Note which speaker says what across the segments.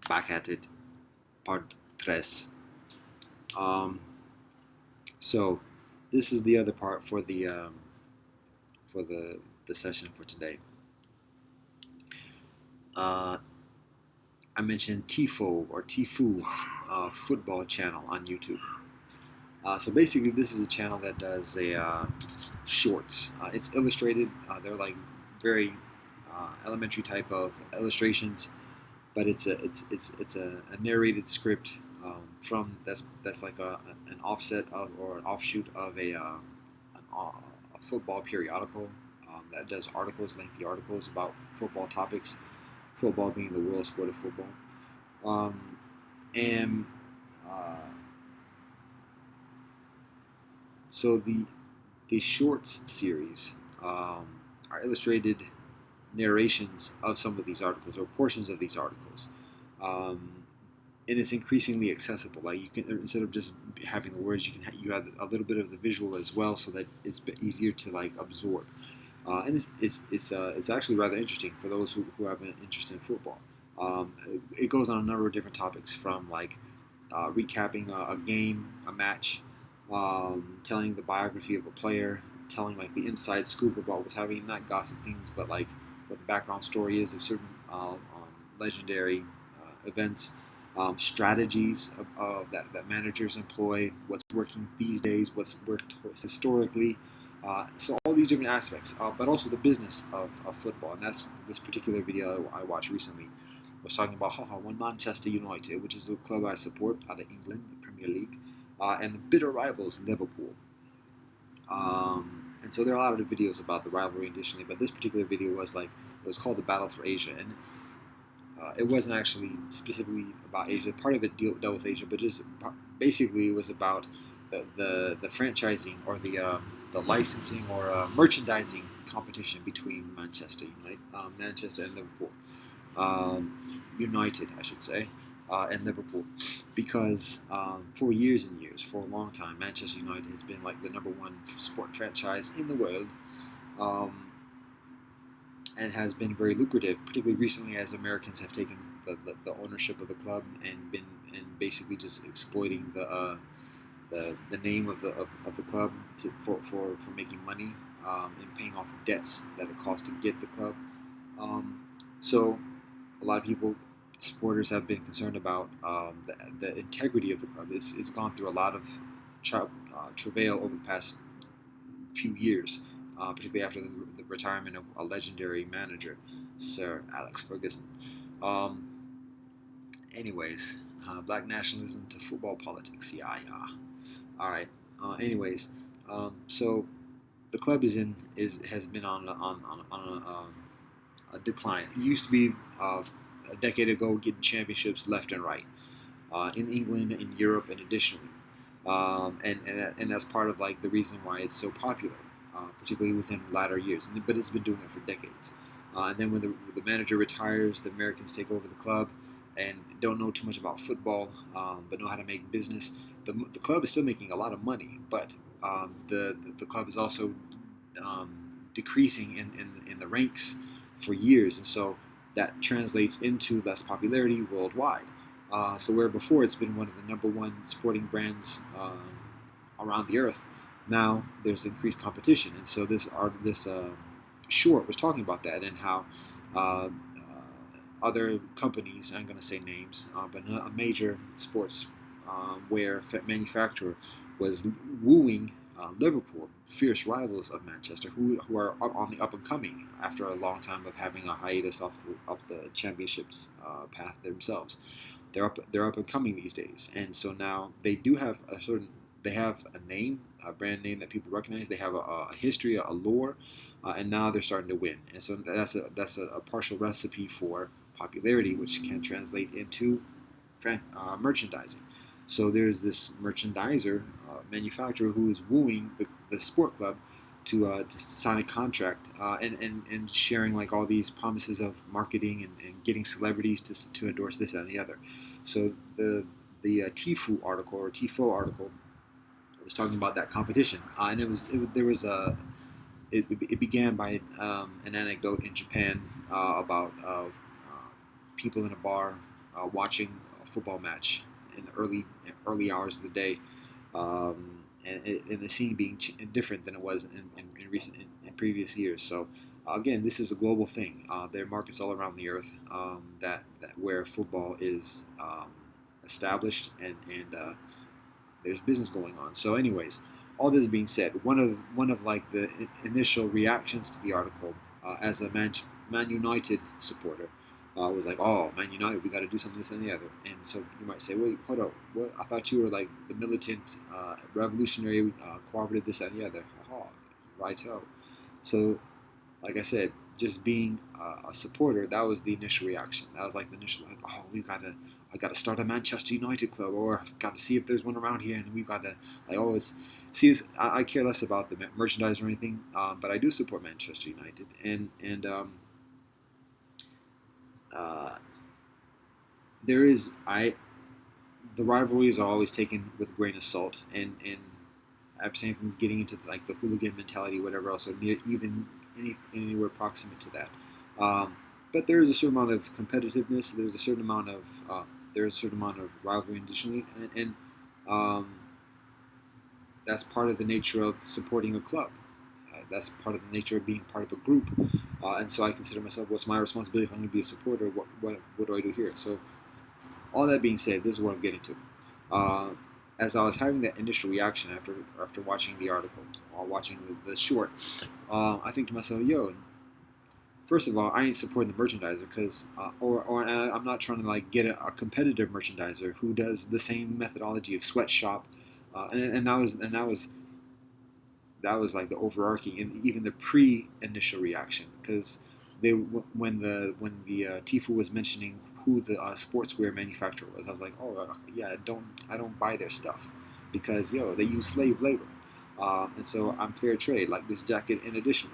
Speaker 1: Back at it, part tres. Um, so this is the other part for the session for today. Uh, I mentioned Tifo or Tifu football channel on YouTube. So basically, this is a channel that does a shorts. It's illustrated. They're like very elementary type of illustrations, but it's a narrated script from that's like an offset of or an offshoot of a football periodical that does articles, lengthy articles about football topics. Football being the world sport of football, um, and uh, so the shorts series are illustrated narrations of some of these articles or portions of these articles. Um, and it's increasingly accessible. Like you can, instead of just having the words, you have a little bit of the visual as well, so that it's easier to like absorb. And it's actually rather interesting for those who have an interest in football. It goes on a number of different topics, from like recapping a game, a match, telling the biography of a player, telling like the inside scoop about what's happening, not gossip things, but like what the background story is of certain legendary events, strategies that managers employ, what's working these days, what's worked historically. So all these different aspects, but also the business of football, and that's this particular video I watched recently was talking about how one Manchester United, which is the club I support out of England, the Premier League, and the bitter rivals Liverpool. And so there are a lot of videos about the rivalry additionally, but this particular video was like it was called the Battle for Asia, and it wasn't actually specifically about Asia. Part of it dealt with Asia, but just basically it was about the franchising or the licensing or merchandising competition between Manchester and Liverpool. United, I should say, and Liverpool, because for years and years, for a long time, Manchester United has been like the number one sport franchise in the world, um, and has been very lucrative, particularly recently as Americans have taken the ownership of the club and basically just exploiting the name of the club for making money and paying off debts that it costs to get the club. Um, so a lot of people, supporters, have been concerned about the integrity of the club. It's gone through a lot of travail over the past few years, particularly after the retirement of a legendary manager, Sir Alex Ferguson. Um, anyways, black nationalism to football politics. Yeah, yeah. All right. Anyways, so the club has been on a decline. It used to be a decade ago getting championships left and right in England, in Europe, and additionally, and that's part of like the reason why it's so popular, particularly within latter years. But it's been doing it for decades. And then when the manager retires, the Americans take over the club and don't know too much about football, but know how to make business. The club is still making a lot of money, but the club is also decreasing in the ranks for years, and so that translates into less popularity worldwide. So where before it's been one of the number one sporting brands around the earth, now there's increased competition, and so this short was talking about that and how other companies, I'm going to say names, but a major sports wear manufacturer was wooing Liverpool, fierce rivals of Manchester, who are on the up and coming after a long time of having a hiatus off the championships path themselves. They're up and coming these days, and so now they do have they have a name, a brand name that people recognize. They have a history, a lore, and now they're starting to win. And so that's a partial recipe for popularity, which can translate into merchandising. So there's this merchandiser, manufacturer who is wooing the sport club to sign a contract and sharing like all these promises of marketing and getting celebrities to endorse this and the other. So the Tifu article or Tifo article was talking about that competition, and there was a it began by an anecdote in Japan about people in a bar watching a football match in the early hours of the day, and the scene being different than it was in previous years. So again, this is a global thing. There are markets all around the earth that where football is established, and there's business going on. So, anyways, all this being said, one of like the initial reactions to the article, as a Man United supporter, was like, "Oh, Man United, we got to do something, this and the other." And so you might say, "Wait, hold up, what? I thought you were like the militant, revolutionary, cooperative, this and the other." Oh, righto. So like I said, just being a supporter, that was the initial reaction. That was like the initial, like, oh, I got to start a Manchester United club, or I've got to see if there's one around here, and we've got to, like, always see. I care less about the merchandise or anything, but I do support Manchester United, and uh, there is the rivalries are always taken with a grain of salt, and abstaining from getting into like the hooligan mentality, whatever else, or even anywhere proximate to that. Um, but there is a certain amount of competitiveness. There's a certain amount of rivalry additionally, and um, that's part of the nature of supporting a club. That's part of the nature of being part of a group, and so I consider myself. What's my responsibility if I'm going to be a supporter? What do I do here? So all that being said, this is what I'm getting to. Uh, as I was having that initial reaction after watching the article or watching the short, I think to myself, yo, first of all, I ain't supporting the merchandiser because, or I'm not trying to like get a competitive merchandiser who does the same methodology of sweatshop, and that was like the overarching and even the pre-initial reaction because they when the Tifu was mentioning who the sportswear manufacturer was, I was like, oh yeah, I don't buy their stuff because they use slave labor, and so I'm fair trade like this jacket in addition.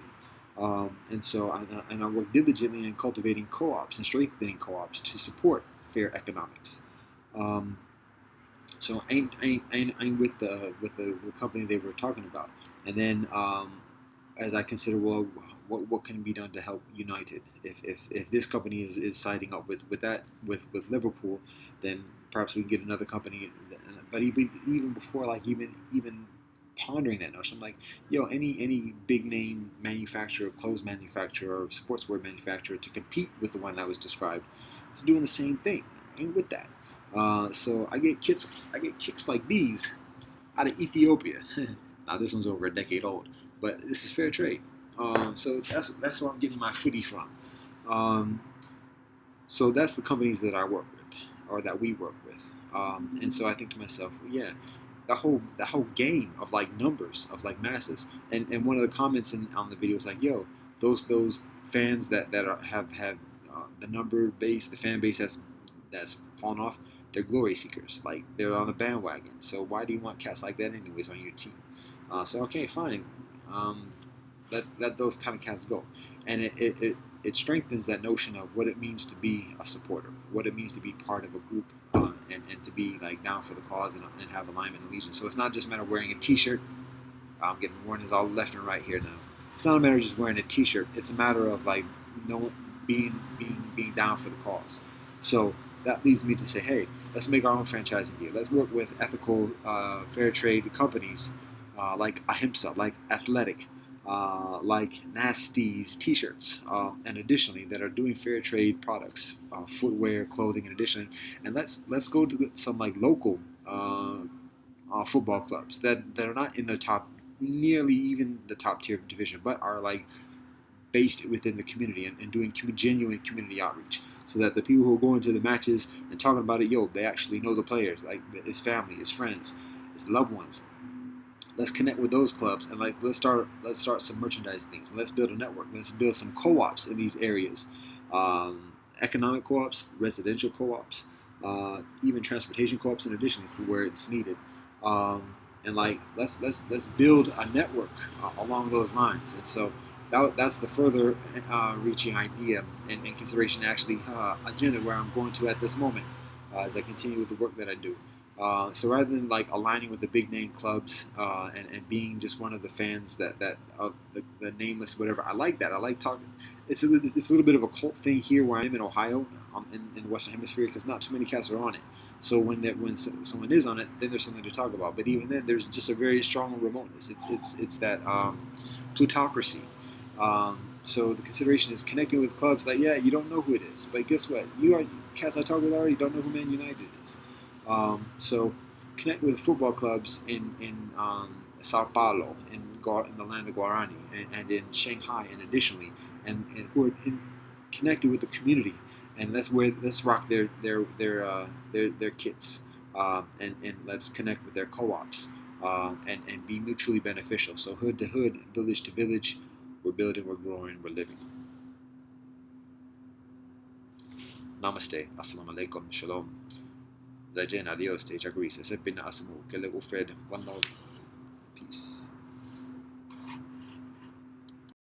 Speaker 1: And so I work diligently in cultivating co-ops and strengthening co-ops to support fair economics. Um, so I'm with the company they were talking about, and then as I consider, well, what can be done to help United? If this company is siding up with Liverpool, then perhaps we can get another company. But even before like even pondering that notion, I'm like, any big name manufacturer, clothes manufacturer, or sportswear manufacturer to compete with the one that was described is doing the same thing. I ain't with that. So I get kicks like these out of Ethiopia. Now this one's over a decade old, but this is fair trade. So that's where I'm getting my footy from. Um, so that's the companies that I work with, or that we work with. And so I think to myself, yeah, that whole game of like numbers of like masses. And one of the comments on the video was like, yo, those fans that have the fan base that's fallen off. They're glory seekers. Like they're on the bandwagon. So why do you want cats like that anyways on your team? So okay, fine. Um, let those kind of cats go, and it strengthens that notion of what it means to be a supporter, what it means to be part of a group, and to be like down for the cause and have alignment and allegiance. So it's not just a matter of wearing a T-shirt. I'm getting warned all left and right here now. It's not a matter of just wearing a T-shirt. It's a matter of like no being down for the cause. So that leads me to say, hey, let's make our own franchising deal. Let's work with ethical, fair trade companies like Ahimsa, like Athletic, like Nasty's T-shirts, and additionally that are doing fair trade products, footwear, clothing, and additionally, and let's go to some like local football clubs that are not in the top, nearly even the top tier division, but are like based within the community and doing genuine community outreach, so that the people who are going to the matches and talking about it, they actually know the players, like his family, his friends, his loved ones. Let's connect with those clubs and like let's start some merchandising things. Let's build a network. Let's build some co-ops in these areas, economic co-ops, residential co-ops, even transportation co-ops in addition for where it's needed. And like let's build a network along those lines. And so that's the further reaching idea and consideration, actually agenda where I'm going to at this moment as I continue with the work that I do. So rather than like aligning with the big name clubs and being just one of the fans that the nameless whatever, I like that. I like talking. It's a little bit of a cult thing here where I am in Ohio, in the Western Hemisphere, because not too many cats are on it. So when someone is on it, then there's something to talk about. But even then, there's just a very strong remoteness. It's that plutocracy. So the consideration is connecting with clubs like, yeah, you don't know who it is, but guess what? You are cats I talk with already don't know who Man United is. So connect with football clubs in Sao Paulo, in the land of Guarani, and in Shanghai, and additionally, and who are connected with the community, and let's rock their kits, and let's connect with their co-ops, and be mutually beneficial. So hood to hood, village to village, we're building, we're growing, we're living. Namaste, assalamu alaikum, shalom. Zaijian, adios, stage agrees. Asepin Asamu, Kele Ufred, one love, peace.